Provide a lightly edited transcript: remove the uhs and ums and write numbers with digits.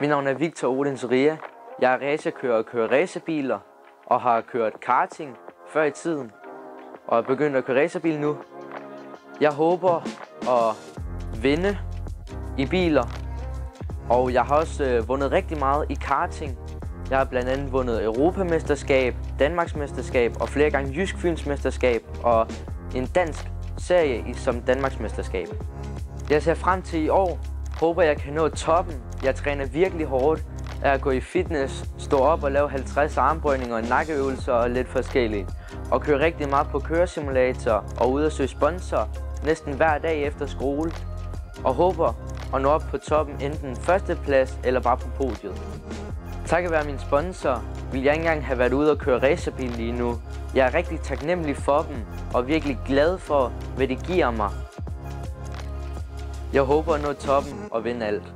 Mit navn er Victor Odins Ria. Jeg er racerkører og kører racerbiler og har kørt karting før i tiden og er begyndt at køre racerbil nu. Jeg håber at vinde i biler, og jeg har også vundet rigtig meget i karting. Jeg har blandt andet vundet Europamesterskab, Danmarksmesterskab og flere gange Jysk Fynsmesterskab og en dansk serie som Danmarksmesterskab. Jeg ser frem til i år. Håber jeg kan nå toppen. Jeg træner virkelig hårdt af at gå i fitness, stå op og lave 50 armbøjninger, nakkeøvelser og lidt forskelligt. Og køre rigtig meget på køresimulator og ud og søge sponsor næsten hver dag efter skole. Og håber at nå op på toppen, enten førsteplads eller bare på podiet. Takket være min sponsor vil jeg ikke engang have været ude og køre racerbil lige nu. Jeg er rigtig taknemmelig for dem og virkelig glad for, hvad det giver mig. Jeg håber at nå toppen og vinde alt.